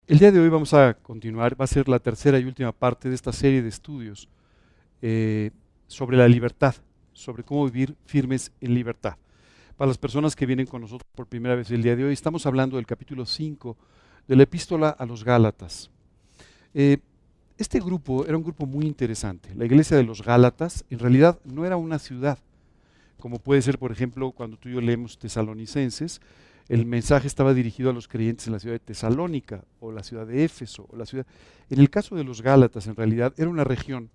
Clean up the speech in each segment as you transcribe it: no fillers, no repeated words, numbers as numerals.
El día de hoy vamos a continuar, va a ser la tercera y última parte de esta serie de estudios eh, sobre la libertad, sobre cómo vivir firmes en libertad. Para las personas que vienen con nosotros por primera vez el día de hoy, estamos hablando del capítulo 5 de la epístola a los Gálatas. Eh, este grupo era un grupo muy interesante. La iglesia de los Gálatas en realidad no era una ciudad, como puede ser, por ejemplo, cuando tú y yo leemos Tesalonicenses, el mensaje estaba dirigido a los creyentes en la ciudad de Tesalónica o la ciudad de Éfeso o la ciudad. En el caso de los Gálatas, en realidad, era una región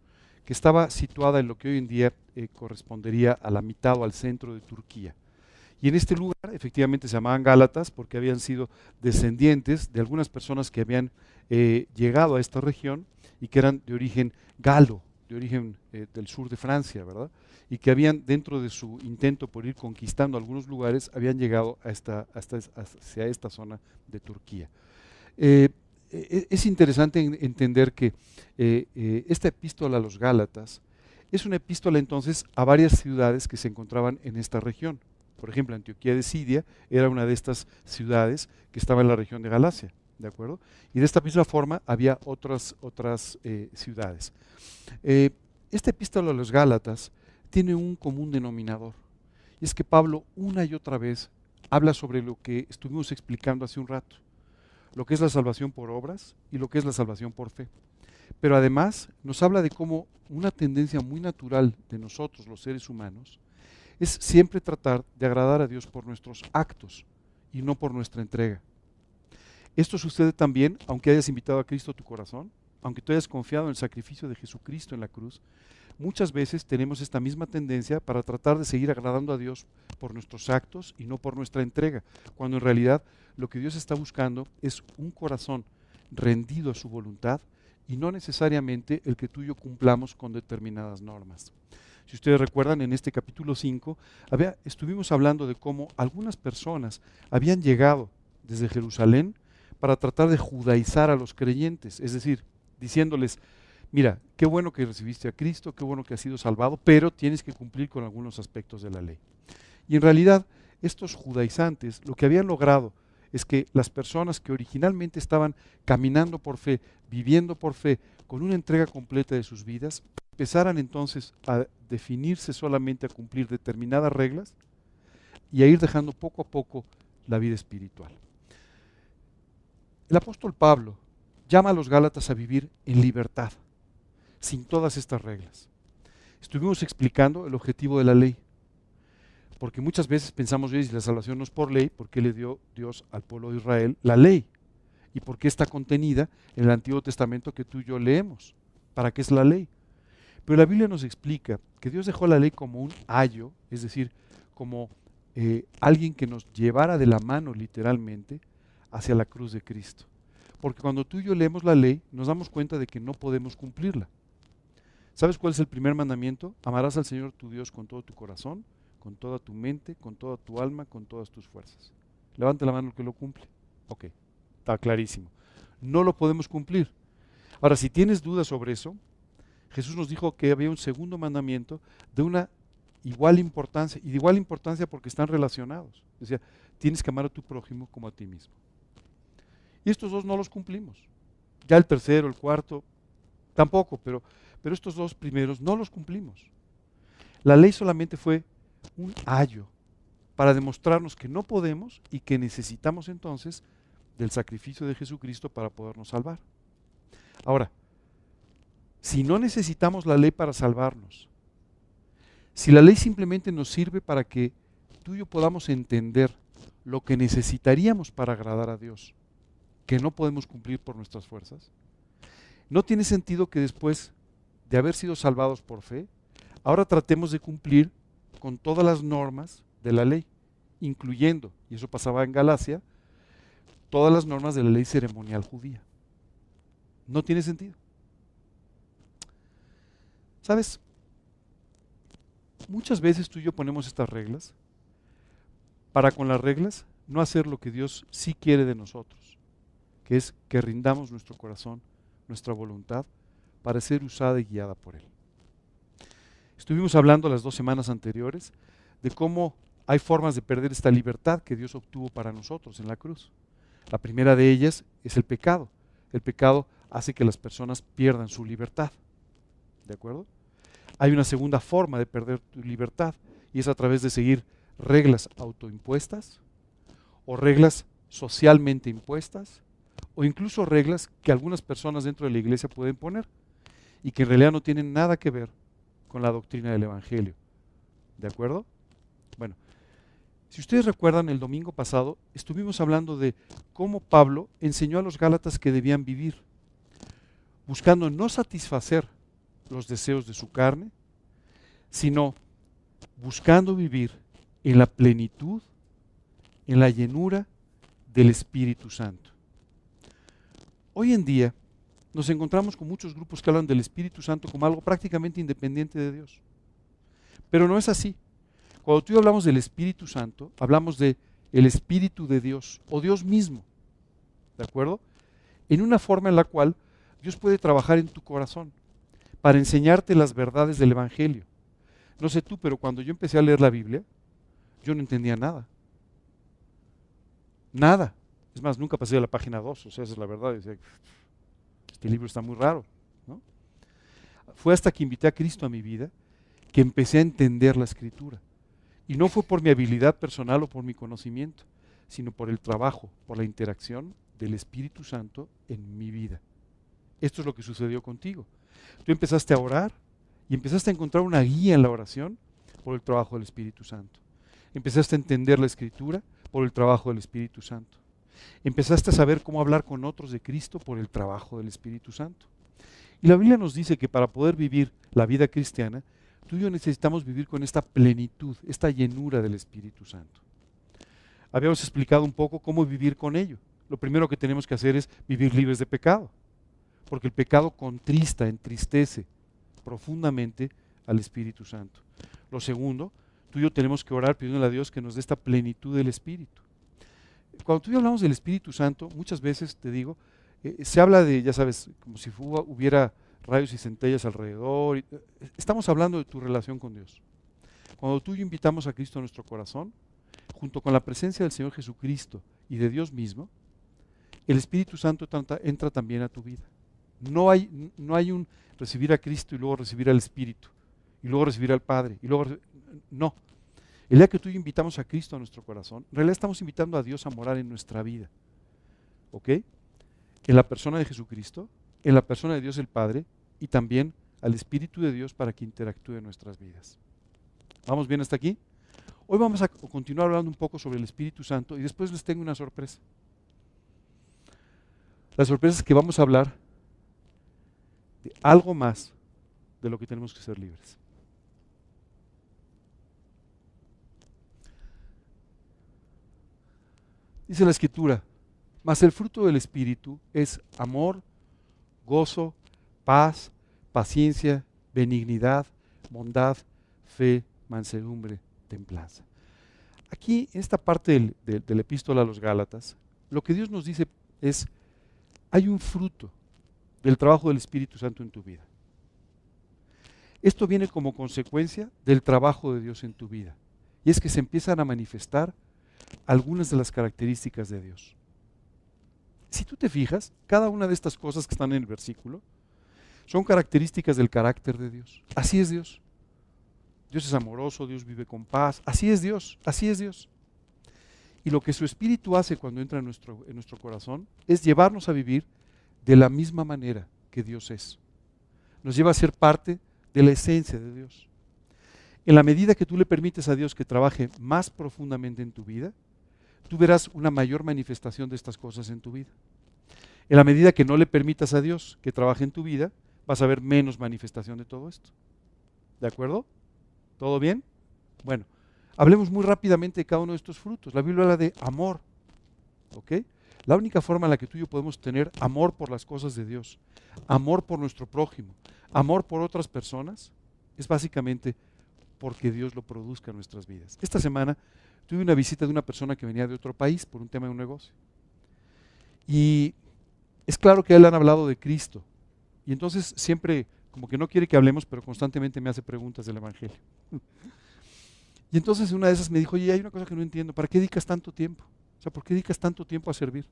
que estaba situada en lo que hoy en día correspondería a la mitad o al centro de Turquía. Y en este lugar, efectivamente, se llamaban Gálatas porque habían sido descendientes de algunas personas que habían llegado a esta región y que eran de origen galo, de origen del sur de Francia, ¿verdad? Y que habían, dentro de su intento por ir conquistando algunos lugares, habían llegado hacia esta zona de Turquía. Eh, es interesante entender que esta epístola a los Gálatas es una epístola entonces a varias ciudades que se encontraban en esta región. Por ejemplo, Antioquía de Siria era una de estas ciudades que estaba en la región de Galacia, ¿de acuerdo? Y de esta misma forma había otras ciudades. Esta epístola a los Gálatas tiene un común denominador, y es que Pablo una y otra vez habla sobre lo que estuvimos explicando hace un rato, lo que es la salvación por obras y lo que es la salvación por fe. Pero además nos habla de cómo una tendencia muy natural de nosotros, los seres humanos, es siempre tratar de agradar a Dios por nuestros actos y no por nuestra entrega. Esto sucede también aunque hayas invitado a Cristo a tu corazón, aunque tú hayas confiado en el sacrificio de Jesucristo en la cruz. Muchas veces tenemos esta misma tendencia para tratar de seguir agradando a Dios por nuestros actos y no por nuestra entrega, cuando en realidad lo que Dios está buscando es un corazón rendido a su voluntad y no necesariamente el que tú y yo cumplamos con determinadas normas. Si ustedes recuerdan, en este capítulo 5 estuvimos hablando de cómo algunas personas habían llegado desde Jerusalén para tratar de judaizar a los creyentes, es decir, diciéndoles: mira, qué bueno que recibiste a Cristo, qué bueno que has sido salvado, pero tienes que cumplir con algunos aspectos de la ley. Y en realidad, estos judaizantes lo que habían logrado es que las personas que originalmente estaban caminando por fe, viviendo por fe, con una entrega completa de sus vidas, empezaran entonces a definirse solamente a cumplir determinadas reglas y a ir dejando poco a poco la vida espiritual. El apóstol Pablo llama a los Gálatas a vivir en libertad, sin todas estas reglas. Estuvimos explicando el objetivo de la ley, porque muchas veces pensamos: si la salvación no es por ley, ¿por qué le dio Dios al pueblo de Israel la ley? ¿Y por qué está contenida en el Antiguo Testamento que tú y yo leemos? ¿Para qué es la ley? Pero la Biblia nos explica que Dios dejó la ley como un ayo, es decir, como alguien que nos llevara de la mano literalmente hacia la cruz de Cristo. Porque cuando tú y yo leemos la ley, nos damos cuenta de que no podemos cumplirla. ¿Sabes cuál es el primer mandamiento? Amarás al Señor tu Dios con todo tu corazón, con toda tu mente, con toda tu alma, con todas tus fuerzas. Levante la mano el que lo cumple. Ok, está clarísimo. No lo podemos cumplir. Ahora, si tienes dudas sobre eso, Jesús nos dijo que había un segundo mandamiento de una igual importancia, y de igual importancia porque están relacionados. Decía, tienes que amar a tu prójimo como a ti mismo. Y estos dos no los cumplimos. Ya el tercero, el cuarto, tampoco, pero estos dos primeros no los cumplimos. La ley solamente fue un ayo para demostrarnos que no podemos y que necesitamos entonces del sacrificio de Jesucristo para podernos salvar. Ahora, si no necesitamos la ley para salvarnos, si la ley simplemente nos sirve para que tú y yo podamos entender lo que necesitaríamos para agradar a Dios, que no podemos cumplir por nuestras fuerzas, no tiene sentido que después de haber sido salvados por fe, ahora tratemos de cumplir con todas las normas de la ley, incluyendo, y eso pasaba en Galacia, todas las normas de la ley ceremonial judía. No tiene sentido. ¿Sabes? Muchas veces tú y yo ponemos estas reglas para con las reglas no hacer lo que Dios sí quiere de nosotros, que es que rindamos nuestro corazón, nuestra voluntad, para ser usada y guiada por Él. Estuvimos hablando las 2 semanas anteriores de cómo hay formas de perder esta libertad que Dios obtuvo para nosotros en la cruz. La primera de ellas es el pecado. el pecado hace que las personas pierdan su libertad. ¿De acuerdo? Hay una segunda forma de perder tu libertad y es a través de seguir reglas autoimpuestas o reglas socialmente impuestas o incluso reglas que algunas personas dentro de la iglesia pueden poner y que en realidad no tienen nada que ver con la doctrina del Evangelio. ¿De acuerdo? Bueno, si ustedes recuerdan, el domingo pasado estuvimos hablando de cómo Pablo enseñó a los Gálatas que debían vivir, buscando no satisfacer los deseos de su carne, sino buscando vivir en la plenitud, en la llenura del Espíritu Santo. Hoy en día nos encontramos con muchos grupos que hablan del Espíritu Santo como algo prácticamente independiente de Dios. Pero no es así. Cuando tú y yo hablamos del Espíritu Santo, hablamos de el Espíritu de Dios o Dios mismo. ¿De acuerdo? En una forma en la cual Dios puede trabajar en tu corazón para enseñarte las verdades del Evangelio. No sé tú, pero cuando yo empecé a leer la Biblia, yo no entendía nada. Nada. Es más, nunca pasé de la página 2, o sea, esa es la verdad. Decía, este libro está muy raro, ¿no? Fue hasta que invité a Cristo a mi vida que empecé a entender la Escritura. Y no fue por mi habilidad personal o por mi conocimiento, sino por el trabajo, por la interacción del Espíritu Santo en mi vida. Esto es lo que sucedió contigo. Tú empezaste a orar y empezaste a encontrar una guía en la oración por el trabajo del Espíritu Santo. Empezaste a entender la Escritura por el trabajo del Espíritu Santo. Empezaste a saber cómo hablar con otros de Cristo por el trabajo del Espíritu Santo. Y la Biblia nos dice que para poder vivir la vida cristiana, tú y yo necesitamos vivir con esta plenitud, esta llenura del Espíritu Santo. Habíamos explicado un poco cómo vivir con ello. Lo primero que tenemos que hacer es vivir libres de pecado, porque el pecado contrista, entristece profundamente al Espíritu Santo. Lo segundo, tú y yo tenemos que orar pidiéndole a Dios que nos dé esta plenitud del Espíritu. Cuando tú y yo hablamos del Espíritu Santo, muchas veces, te digo, se habla de, ya sabes, como si hubiera rayos y centellas alrededor. Estamos hablando de tu relación con Dios. Cuando tú y yo invitamos a Cristo a nuestro corazón, junto con la presencia del Señor Jesucristo y de Dios mismo, el Espíritu Santo entra también a tu vida. No hay un recibir a Cristo y luego recibir al Espíritu, y luego recibir al Padre, y luego no. El día que tú y yo invitamos a Cristo a nuestro corazón, en realidad estamos invitando a Dios a morar en nuestra vida. ¿Ok? En la persona de Jesucristo, en la persona de Dios el Padre, y también al Espíritu de Dios para que interactúe en nuestras vidas. ¿Vamos bien hasta aquí? Hoy vamos a continuar hablando un poco sobre el Espíritu Santo y después les tengo una sorpresa. La sorpresa es que vamos a hablar de algo más de lo que tenemos que ser libres. Dice la Escritura, mas el fruto del Espíritu es amor, gozo, paz, paciencia, benignidad, bondad, fe, mansedumbre, templanza. Aquí, en esta parte de la epístola a los Gálatas, lo que Dios nos dice es, hay un fruto del trabajo del Espíritu Santo en tu vida. Esto viene como consecuencia del trabajo de Dios en tu vida. Y es que se empiezan a manifestar algunas de las características de Dios. Si tú te fijas, cada una de estas cosas que están en el versículo son características del carácter de Dios. Así es Dios. Dios es amoroso, Dios vive con paz. Así es Dios, así es Dios. Y lo que su Espíritu hace cuando entra en nuestro corazón es llevarnos a vivir de la misma manera que Dios es. Nos lleva a ser parte de la esencia de Dios. En la medida que tú le permites a Dios que trabaje más profundamente en tu vida, tú verás una mayor manifestación de estas cosas en tu vida. En la medida que no le permitas a Dios que trabaje en tu vida, vas a ver menos manifestación de todo esto. ¿De acuerdo? ¿Todo bien? Bueno, hablemos muy rápidamente de cada uno de estos frutos. La Biblia habla de amor. ¿Ok? La única forma en la que tú y yo podemos tener amor por las cosas de Dios, amor por nuestro prójimo, amor por otras personas, es básicamente porque Dios lo produzca en nuestras vidas. Esta semana tuve una visita de una persona que venía de otro país por un tema de un negocio. Y es claro que a él le han hablado de Cristo. Y entonces siempre, como que no quiere que hablemos, pero constantemente me hace preguntas del Evangelio. Y entonces una de esas me dijo, oye, hay una cosa que no entiendo, ¿para qué dedicas tanto tiempo? O sea, ¿por qué dedicas tanto tiempo a servir?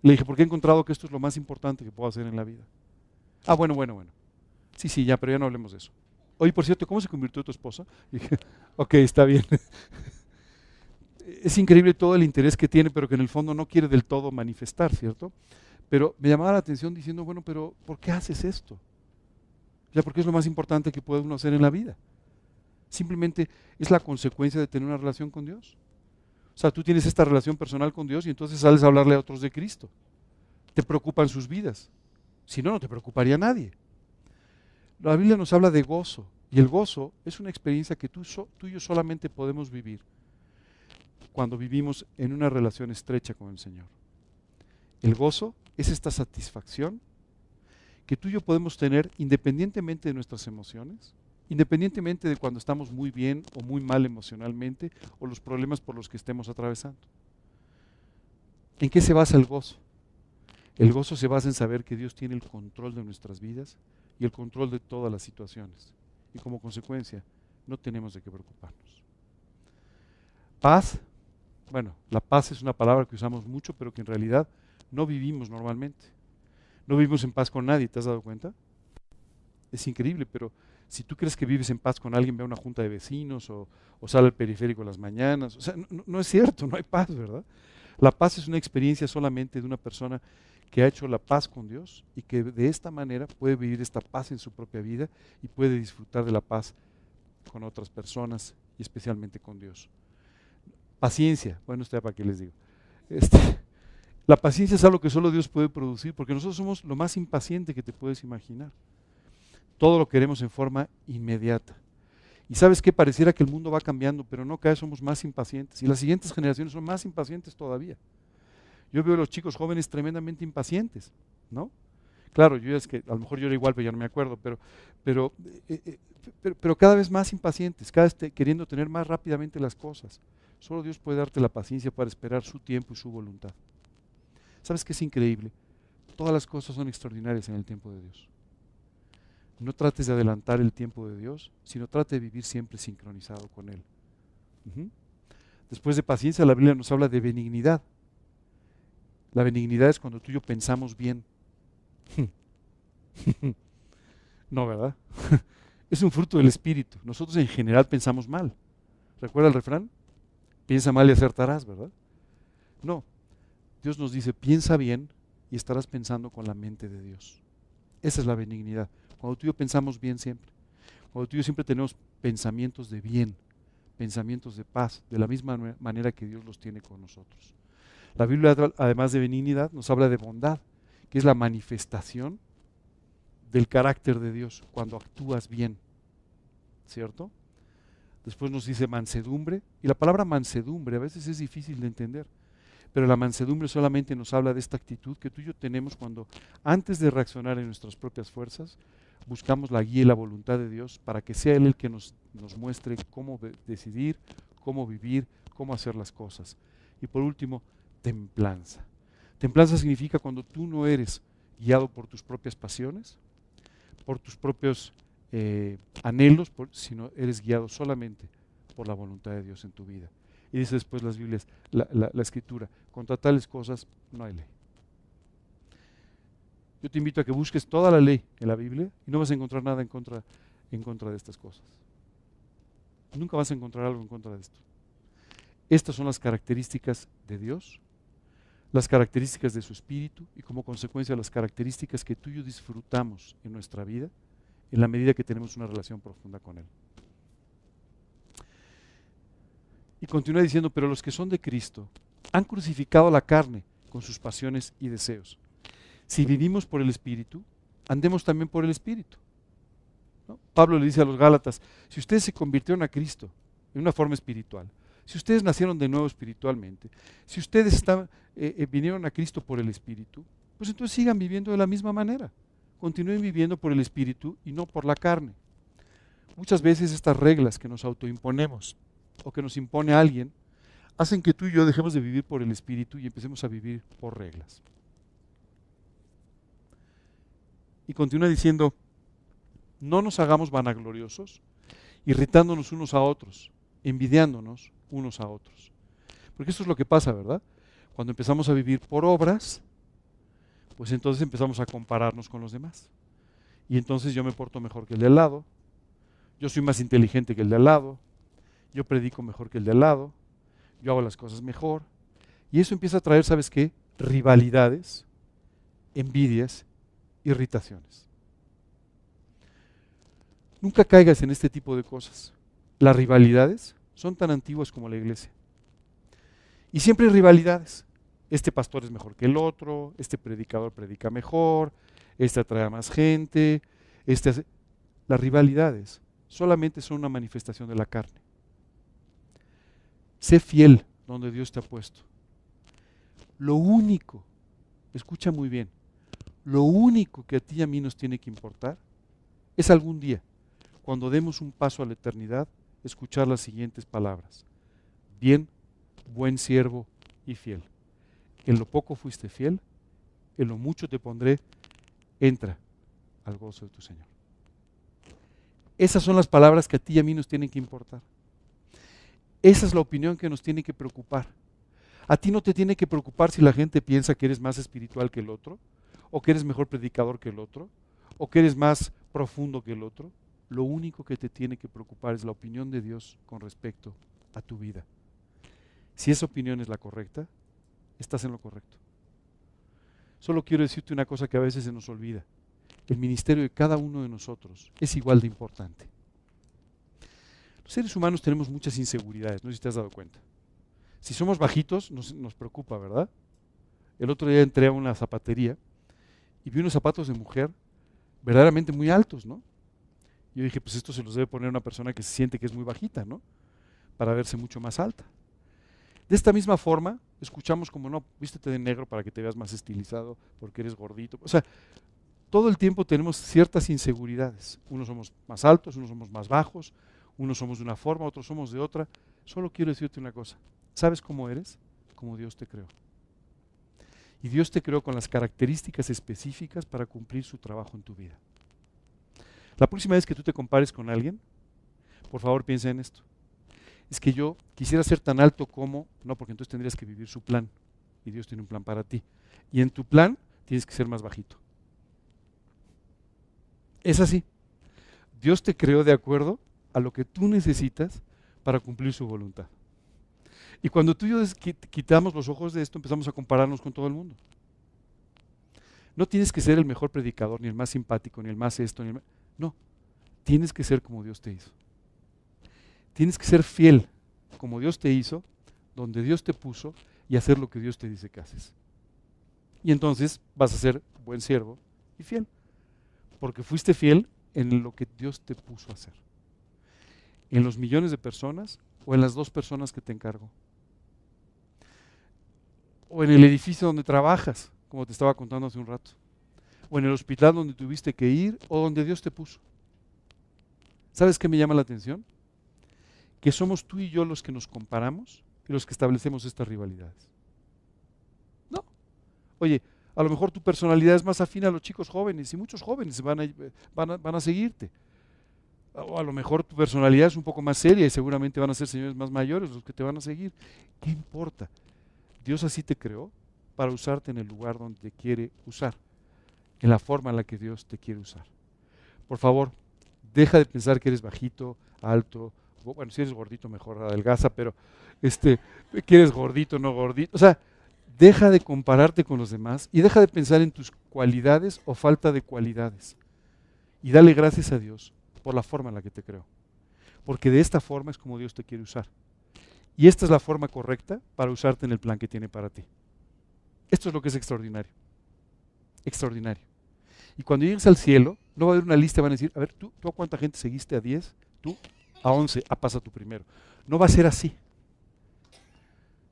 Le dije, porque he encontrado que esto es lo más importante que puedo hacer en la vida. Ah, bueno. Sí, ya, pero ya no hablemos de eso. Oye, por cierto, ¿cómo se convirtió tu esposa? Y dije, ok, está bien. Es increíble todo el interés que tiene, pero que en el fondo no quiere del todo manifestar, ¿cierto? Pero me llamaba la atención diciendo, bueno, pero ¿por qué haces esto? Ya, porque es lo más importante que puede uno hacer en la vida. Simplemente es la consecuencia de tener una relación con Dios. O sea, tú tienes esta relación personal con Dios y entonces sales a hablarle a otros de Cristo. Te preocupan sus vidas. Si no, no te preocuparía nadie. La Biblia nos habla de gozo. Y el gozo es una experiencia que tú y yo solamente podemos vivir cuando vivimos en una relación estrecha con el Señor. El gozo es esta satisfacción que tú y yo podemos tener independientemente de nuestras emociones, independientemente de cuando estamos muy bien o muy mal emocionalmente o los problemas por los que estemos atravesando. ¿En qué se basa el gozo? El gozo se basa en saber que Dios tiene el control de nuestras vidas y el control de todas las situaciones. Y como consecuencia, no tenemos de qué preocuparnos. Paz. Bueno, la paz es una palabra que usamos mucho, pero que en realidad no vivimos normalmente. No vivimos en paz con nadie, ¿te has dado cuenta? Es increíble, pero si tú crees que vives en paz con alguien, ve a una junta de vecinos o sale al periférico en las mañanas. O sea, no es cierto, no hay paz, ¿verdad? La paz es una experiencia solamente de una persona que ha hecho la paz con Dios y que de esta manera puede vivir esta paz en su propia vida y puede disfrutar de la paz con otras personas y especialmente con Dios. Paciencia, bueno, esto ya para qué les digo. La paciencia es algo que solo Dios puede producir, porque nosotros somos lo más impaciente que te puedes imaginar. Todo lo queremos en forma inmediata. Y sabes qué, pareciera que el mundo va cambiando, pero no, cada vez somos más impacientes. Y las siguientes generaciones son más impacientes todavía. Yo veo a los chicos jóvenes tremendamente impacientes, ¿no? Claro, yo es que a lo mejor yo era igual, pero ya no me acuerdo, pero cada vez más impacientes, cada vez queriendo tener más rápidamente las cosas. Solo Dios puede darte la paciencia para esperar su tiempo y su voluntad. ¿Sabes qué es increíble? Todas las cosas son extraordinarias en el tiempo de Dios. No trates de adelantar el tiempo de Dios, sino trate de vivir siempre sincronizado con Él. Después de paciencia, la Biblia nos habla de benignidad. La benignidad es cuando tú y yo pensamos bien. No, ¿verdad? Es un fruto del Espíritu. Nosotros en general pensamos mal. ¿Recuerda el refrán? Piensa mal y acertarás, ¿verdad? No. Dios nos dice, piensa bien y estarás pensando con la mente de Dios. Esa es la benignidad. Cuando tú y yo pensamos bien siempre. Cuando tú y yo siempre tenemos pensamientos de bien, pensamientos de paz, de la misma manera que Dios los tiene con nosotros. La Biblia, además de benignidad, nos habla de bondad, que es la manifestación del carácter de Dios cuando actúas bien, ¿cierto? Después nos dice mansedumbre, y la palabra mansedumbre a veces es difícil de entender, pero la mansedumbre solamente nos habla de esta actitud que tú y yo tenemos cuando, antes de reaccionar en nuestras propias fuerzas, buscamos la guía y la voluntad de Dios para que sea Él el que nos muestre cómo decidir, cómo vivir, cómo hacer las cosas. Y por último, templanza. Templanza significa cuando tú no eres guiado por tus propias pasiones, por tus propios anhelos, sino eres guiado solamente por la voluntad de Dios en tu vida. Y dice después las Biblias, la Escritura, contra tales cosas no hay ley. Yo te invito a que busques toda la ley en la Biblia y no vas a encontrar nada en contra de estas cosas. Nunca vas a encontrar algo en contra de esto. Estas son las características de Dios, las características de su Espíritu y como consecuencia las características que tú y yo disfrutamos en nuestra vida en la medida que tenemos una relación profunda con Él. Y continúa diciendo, pero los que son de Cristo han crucificado la carne con sus pasiones y deseos. Si vivimos por el Espíritu, andemos también por el Espíritu, ¿no? Pablo le dice a los Gálatas, si ustedes se convirtieron a Cristo en una forma espiritual, si ustedes nacieron de nuevo espiritualmente, si ustedes vinieron a Cristo por el Espíritu, pues entonces sigan viviendo de la misma manera. Continúen viviendo por el Espíritu y no por la carne. Muchas veces estas reglas que nos autoimponemos o que nos impone alguien hacen que tú y yo dejemos de vivir por el Espíritu y empecemos a vivir por reglas. Y continúa diciendo, no nos hagamos vanagloriosos, irritándonos unos a otros, envidiándonos unos a otros. Porque esto es lo que pasa, ¿verdad? Cuando empezamos a vivir por obras, Pues entonces empezamos a compararnos con los demás. Y entonces yo me porto mejor que el de al lado, yo soy más inteligente que el de al lado, yo predico mejor que el de al lado, yo hago las cosas mejor. Y eso empieza a traer, ¿sabes qué? Rivalidades, envidias, irritaciones. Nunca caigas en este tipo de cosas. Las rivalidades son tan antiguas como la iglesia. Y siempre hay rivalidades. Este pastor es mejor que el otro, este predicador predica mejor, este atrae a más gente. Las rivalidades solamente son una manifestación de la carne. Sé fiel donde Dios te ha puesto. Lo único, escucha muy bien, lo único que a ti y a mí nos tiene que importar es algún día, cuando demos un paso a la eternidad, escuchar las siguientes palabras. Bien, buen siervo y fiel. En lo poco fuiste fiel, en lo mucho te pondré, entra al gozo de tu Señor. Esas son las palabras que a ti y a mí nos tienen que importar. Esa es la opinión que nos tiene que preocupar. A ti no te tiene que preocupar si la gente piensa que eres más espiritual que el otro, o que eres mejor predicador que el otro, o que eres más profundo que el otro. Lo único que te tiene que preocupar es la opinión de Dios con respecto a tu vida. Si esa opinión es la correcta, estás en lo correcto. Solo quiero decirte una cosa que a veces se nos olvida. El ministerio de cada uno de nosotros es igual de importante. Los seres humanos tenemos muchas inseguridades, no sé si te has dado cuenta. Si somos bajitos, nos preocupa, ¿verdad? El otro día entré a una zapatería y vi unos zapatos de mujer verdaderamente muy altos, ¿no? Yo dije, pues esto se los debe poner una persona que se siente que es muy bajita, ¿no? Para verse mucho más alta. De esta misma forma, escuchamos como, no, vístete de negro para que te veas más estilizado porque eres gordito. O sea, todo el tiempo tenemos ciertas inseguridades. Unos somos más altos, unos somos más bajos, unos somos de una forma, otros somos de otra. Solo quiero decirte una cosa. ¿Sabes cómo eres? Como Dios te creó. Y Dios te creó con las características específicas para cumplir su trabajo en tu vida. La próxima vez que tú te compares con alguien, por favor piensa en esto. Es que yo quisiera ser tan alto como, no, porque entonces tendrías que vivir su plan. Y Dios tiene un plan para ti. Y en tu plan tienes que ser más bajito. Es así. Dios te creó de acuerdo a lo que tú necesitas para cumplir su voluntad. Y cuando tú y yo quitamos los ojos de esto, empezamos a compararnos con todo el mundo. No tienes que ser el mejor predicador, ni el más simpático, ni el más esto, ni el más... No, tienes que ser como Dios te hizo. Tienes que ser fiel como Dios te hizo, donde Dios te puso, y hacer lo que Dios te dice que haces. Y entonces vas a ser buen siervo y fiel, porque fuiste fiel en lo que Dios te puso a hacer. En los millones de personas o en las 2 personas que te encargó. O en el edificio donde trabajas, como te estaba contando hace un rato. O en el hospital donde tuviste que ir o donde Dios te puso. ¿Sabes qué me llama la atención? Que somos tú y yo los que nos comparamos y los que establecemos estas rivalidades. No. Oye, a lo mejor tu personalidad es más afín a los chicos jóvenes y muchos jóvenes van a seguirte. O a lo mejor tu personalidad es un poco más seria y seguramente van a ser señores más mayores los que te van a seguir. ¿Qué importa? Dios así te creó para usarte en el lugar donde te quiere usar, en la forma en la que Dios te quiere usar. Por favor, deja de pensar que eres bajito, alto, bueno, si eres gordito mejor adelgaza, pero que eres gordito, no gordito. O sea, deja de compararte con los demás y deja de pensar en tus cualidades o falta de cualidades. Y dale gracias a Dios por la forma en la que te creó. Porque de esta forma es como Dios te quiere usar. Y esta es la forma correcta para usarte en el plan que tiene para ti. Esto es lo que es extraordinario. Extraordinario. Y cuando llegues al cielo, no va a haber una lista, van a decir, a ver, ¿tú a cuánta gente seguiste? ¿A 10? ¿Tú? A 11. Pasa tú primero. No va a ser así.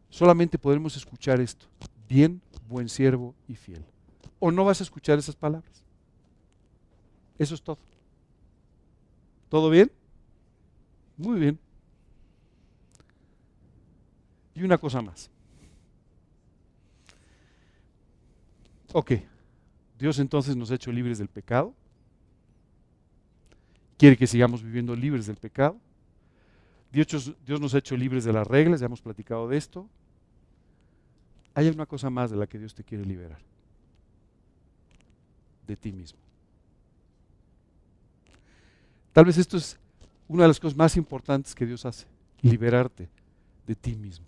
Solamente podremos escuchar esto. Bien, buen siervo y fiel. O no vas a escuchar esas palabras. Eso es todo. ¿Todo bien? Muy bien. Y una cosa más. Ok, Dios entonces nos ha hecho libres del pecado. Quiere que sigamos viviendo libres del pecado. Dios nos ha hecho libres de las reglas, ya hemos platicado de esto. Hay una cosa más de la que Dios te quiere liberar. de ti mismo. Tal vez esto es una de las cosas más importantes que Dios hace, liberarte de ti mismo.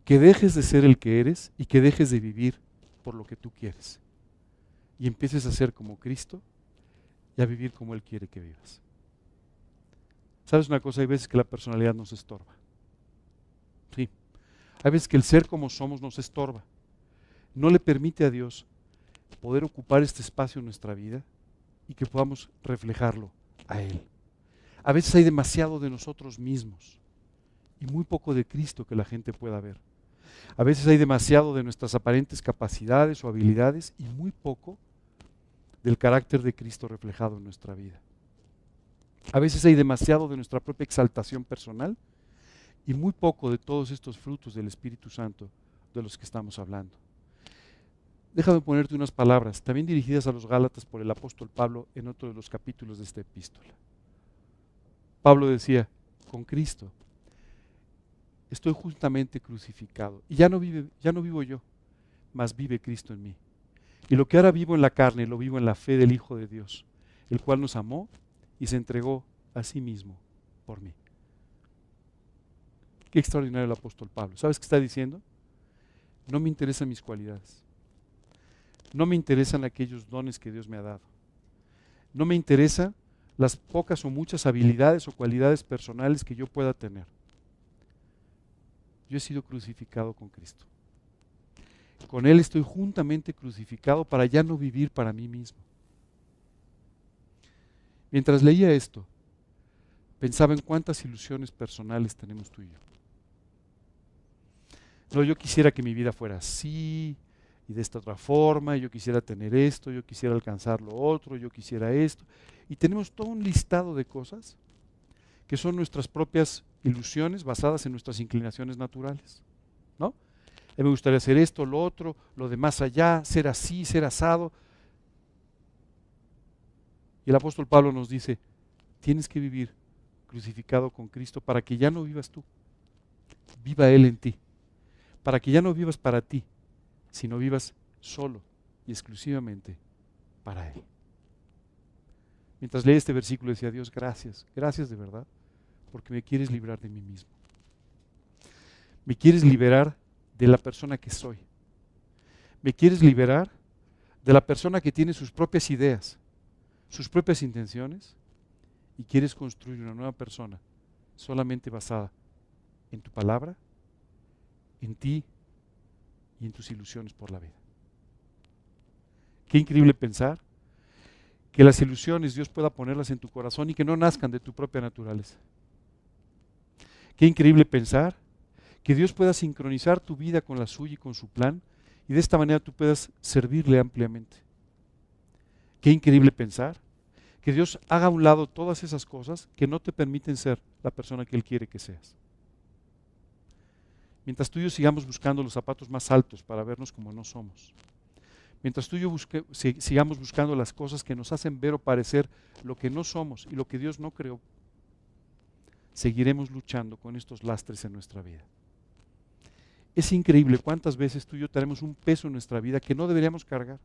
Que dejes de ser el que eres y que dejes de vivir por lo que tú quieres. Y empieces a ser como Cristo y a vivir como Él quiere que vivas. ¿Sabes una cosa? Hay veces que la personalidad nos estorba. Sí. Hay veces que el ser como somos nos estorba. No le permite a Dios poder ocupar este espacio en nuestra vida y que podamos reflejarlo a Él. A veces hay demasiado de nosotros mismos y muy poco de Cristo que la gente pueda ver. A veces hay demasiado de nuestras aparentes capacidades o habilidades y muy poco del carácter de Cristo reflejado en nuestra vida. A veces hay demasiado de nuestra propia exaltación personal y muy poco de todos estos frutos del Espíritu Santo de los que estamos hablando. Déjame ponerte unas palabras, también dirigidas a los Gálatas por el apóstol Pablo en otro de los capítulos de esta epístola. Pablo decía, con Cristo estoy juntamente crucificado y ya no vivo yo, mas vive Cristo en mí. Y lo que ahora vivo en la carne, lo vivo en la fe del Hijo de Dios, el cual nos amó y se entregó a sí mismo por mí. Qué extraordinario el apóstol Pablo. ¿Sabes qué está diciendo? No me interesan mis cualidades. No me interesan aquellos dones que Dios me ha dado. No me interesan las pocas o muchas habilidades o cualidades personales que yo pueda tener. Yo he sido crucificado con Cristo. Con Él estoy juntamente crucificado para ya no vivir para mí mismo. Mientras leía esto, pensaba en cuántas ilusiones personales tenemos tú y yo. No, yo quisiera que mi vida fuera así y de esta otra forma, yo quisiera tener esto, yo quisiera alcanzar lo otro, yo quisiera esto. Y tenemos todo un listado de cosas que son nuestras propias ilusiones basadas en nuestras inclinaciones naturales, ¿no? A mí me gustaría hacer esto, lo otro, lo de más allá, ser así, ser asado. Y el apóstol Pablo nos dice, tienes que vivir crucificado con Cristo para que ya no vivas tú, viva Él en ti. Para que ya no vivas para ti, sino vivas solo y exclusivamente para Él. Mientras leía este versículo decía, Dios, gracias, gracias de verdad, porque me quieres librar de mí mismo. Me quieres liberar de la persona que soy. Me quieres liberar de la persona que tiene sus propias ideas, sus propias intenciones, y quieres construir una nueva persona solamente basada en tu palabra, en ti y en tus ilusiones por la vida. Qué increíble pensar que las ilusiones Dios pueda ponerlas en tu corazón y que no nazcan de tu propia naturaleza. Qué increíble pensar que Dios pueda sincronizar tu vida con la suya y con su plan y de esta manera tú puedas servirle ampliamente. Qué increíble pensar que Dios haga a un lado todas esas cosas que no te permiten ser la persona que Él quiere que seas. Mientras tú y yo sigamos buscando los zapatos más altos para vernos como no somos. Mientras tú y yo sigamos buscando las cosas que nos hacen ver o parecer lo que no somos y lo que Dios no creó, seguiremos luchando con estos lastres en nuestra vida. Es increíble cuántas veces tú y yo tenemos un peso en nuestra vida que no deberíamos cargar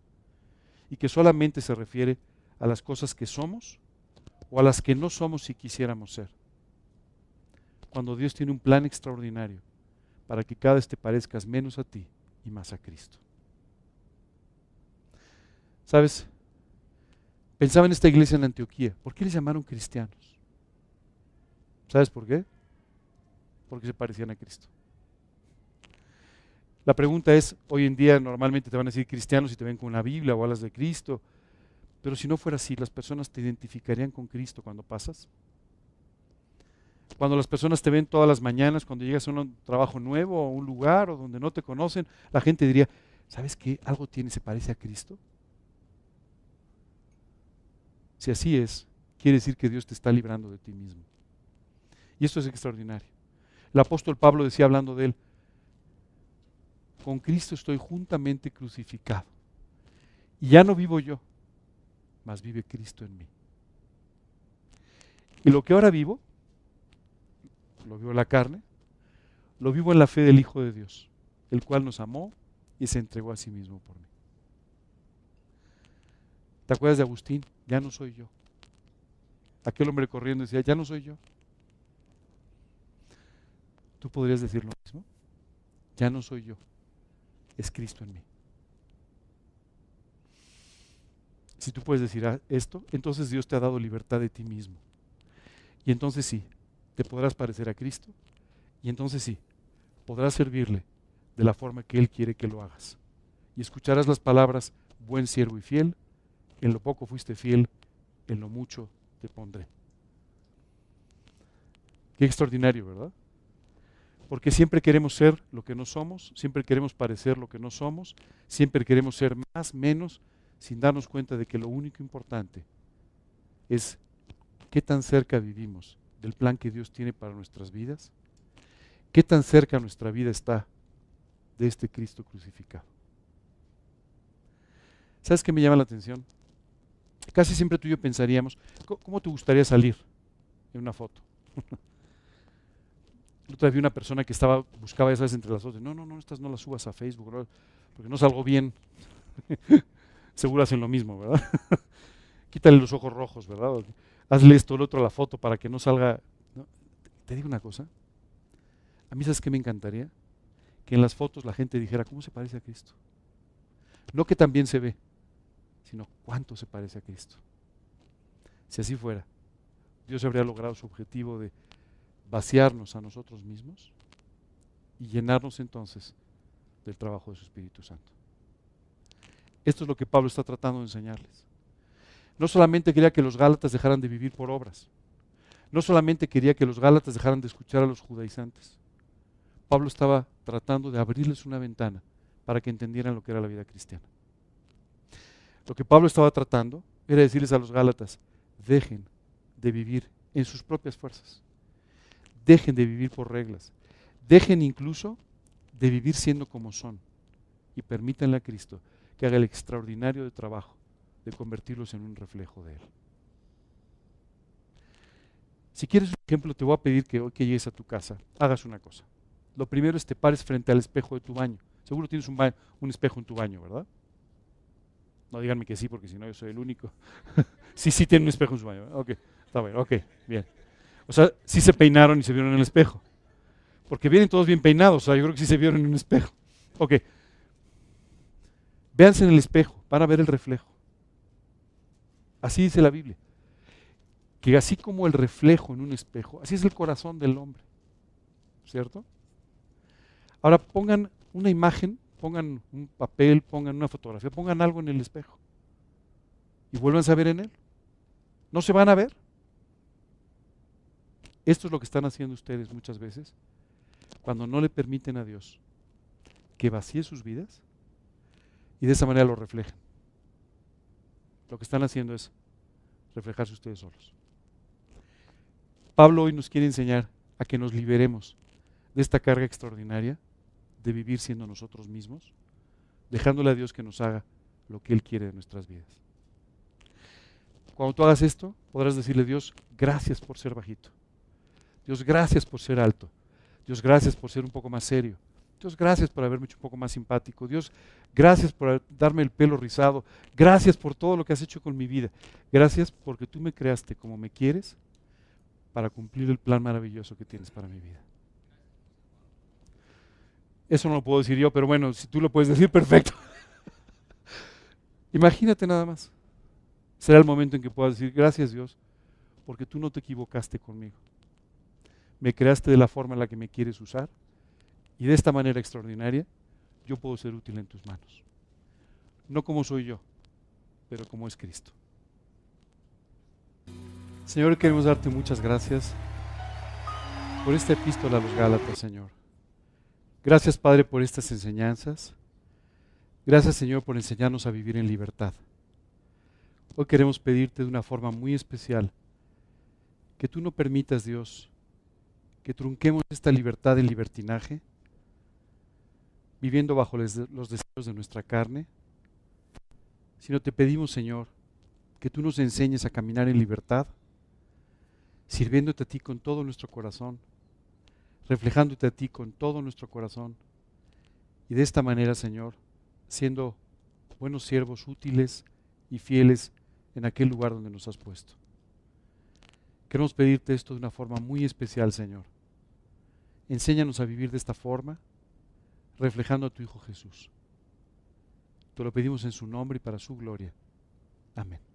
y que solamente se refiere a las cosas que somos o a las que no somos si quisiéramos ser. Cuando Dios tiene un plan extraordinario para que cada vez te parezcas menos a ti y más a Cristo. ¿Sabes? Pensaba en esta iglesia en Antioquía. ¿Por qué les llamaron cristianos? ¿Sabes por qué? Porque se parecían a Cristo. La pregunta es, hoy en día normalmente te van a decir cristianos si te ven con una Biblia o hablas de Cristo, pero si no fuera así, ¿las personas te identificarían con Cristo cuando pasas? Cuando las personas te ven todas las mañanas, cuando llegas a un trabajo nuevo o a un lugar o donde no te conocen, la gente diría, ¿sabes qué? Algo tiene, se parece a Cristo. Si así es, quiere decir que Dios te está librando de ti mismo. Y esto es extraordinario. El apóstol Pablo decía hablando de él, con Cristo estoy juntamente crucificado. Y ya no vivo yo, mas vive Cristo en mí. Y lo que ahora vivo, lo vivo en la carne, lo vivo en la fe del Hijo de Dios, el cual nos amó y se entregó a sí mismo por mí. ¿Te acuerdas de Agustín? Ya no soy yo. Aquel hombre corriendo decía, ya no soy yo. ¿Tú podrías decir lo mismo? Ya no soy yo, es Cristo en mí. Si tú puedes decir esto, entonces Dios te ha dado libertad de ti mismo. Y entonces sí, te podrás parecer a Cristo. Y entonces sí, podrás servirle de la forma que Él quiere que lo hagas. Y escucharás las palabras, buen siervo y fiel, en lo poco fuiste fiel, en lo mucho te pondré. Qué extraordinario, ¿verdad? Porque siempre queremos ser lo que no somos, siempre queremos parecer lo que no somos, siempre queremos ser más, menos, sin darnos cuenta de que lo único importante es qué tan cerca vivimos del plan que Dios tiene para nuestras vidas, qué tan cerca nuestra vida está de este Cristo crucificado. ¿Sabes qué me llama la atención? Casi siempre tú y yo pensaríamos, ¿cómo te gustaría salir en una foto? Otra vez vi una persona que buscaba esas entre las fotos. No, estas no las subas a Facebook, ¿no? Porque no salgo bien. Seguro hacen lo mismo, ¿verdad? Quítale los ojos rojos, ¿verdad? Hazle esto, el otro a la foto para que no salga. ¿No? Te digo una cosa. A mí, ¿sabes qué me encantaría? Que en las fotos la gente dijera, ¿cómo se parece a Cristo? No que también se ve, sino cuánto se parece a Cristo. Si así fuera, Dios habría logrado su objetivo de vaciarnos a nosotros mismos y llenarnos entonces del trabajo de su Espíritu Santo. Esto es lo que Pablo está tratando de enseñarles. No solamente quería que los gálatas dejaran de vivir por obras, no solamente quería que los gálatas dejaran de escuchar a los judaizantes. Pablo estaba tratando de abrirles una ventana para que entendieran lo que era la vida cristiana. Lo que Pablo estaba tratando era decirles a los gálatas, dejen de vivir en sus propias fuerzas. Dejen de vivir por reglas. Dejen incluso de vivir siendo como son. Y permítanle a Cristo que haga el extraordinario de trabajo de convertirlos en un reflejo de Él. Si quieres un ejemplo, te voy a pedir que hoy que llegues a tu casa, hagas una cosa. Lo primero es te pares frente al espejo de tu baño. Seguro tienes un espejo en tu baño, ¿verdad? No díganme que sí, porque si no yo soy el único. Sí, tiene un espejo en su baño. Ok, está bien, ok, bien. O sea, sí se peinaron y se vieron en el espejo. Porque vienen todos bien peinados, o sea, yo creo que sí se vieron en un espejo. Ok. Véanse en el espejo, van a ver el reflejo. Así dice la Biblia. Que así como el reflejo en un espejo, así es el corazón del hombre. ¿Cierto? Ahora pongan una imagen, pongan un papel, pongan una fotografía, pongan algo en el espejo. Y vuelvan a ver en él. ¿No se van a ver? Esto es lo que están haciendo ustedes muchas veces cuando no le permiten a Dios que vacíe sus vidas y de esa manera lo reflejen. Lo que están haciendo es reflejarse ustedes solos. Pablo hoy nos quiere enseñar a que nos liberemos de esta carga extraordinaria de vivir siendo nosotros mismos, dejándole a Dios que nos haga lo que Él quiere de nuestras vidas. Cuando tú hagas esto, podrás decirle a Dios, gracias por ser bajito. Dios, gracias por ser alto. Dios, gracias por ser un poco más serio. Dios, gracias por haberme hecho un poco más simpático. Dios, gracias por darme el pelo rizado. Gracias por todo lo que has hecho con mi vida. Gracias porque tú me creaste como me quieres para cumplir el plan maravilloso que tienes para mi vida. Eso no lo puedo decir yo, pero bueno, si tú lo puedes decir, perfecto. Imagínate nada más. Será el momento en que puedas decir, gracias Dios, porque tú no te equivocaste conmigo. Me creaste de la forma en la que me quieres usar y de esta manera extraordinaria yo puedo ser útil en tus manos. No como soy yo, pero como es Cristo. Señor, queremos darte muchas gracias por esta epístola a los Gálatas, Señor. Gracias, Padre, por estas enseñanzas. Gracias, Señor, por enseñarnos a vivir en libertad. Hoy queremos pedirte de una forma muy especial que tú no permitas, Dios, que trunquemos esta libertad en libertinaje, viviendo bajo los deseos de nuestra carne, sino te pedimos, Señor, que tú nos enseñes a caminar en libertad, sirviéndote a ti con todo nuestro corazón, reflejándote a ti con todo nuestro corazón, y de esta manera, Señor, siendo buenos siervos útiles y fieles en aquel lugar donde nos has puesto. Queremos pedirte esto de una forma muy especial, Señor. Enséñanos a vivir de esta forma, reflejando a tu Hijo Jesús. Te lo pedimos en su nombre y para su gloria. Amén.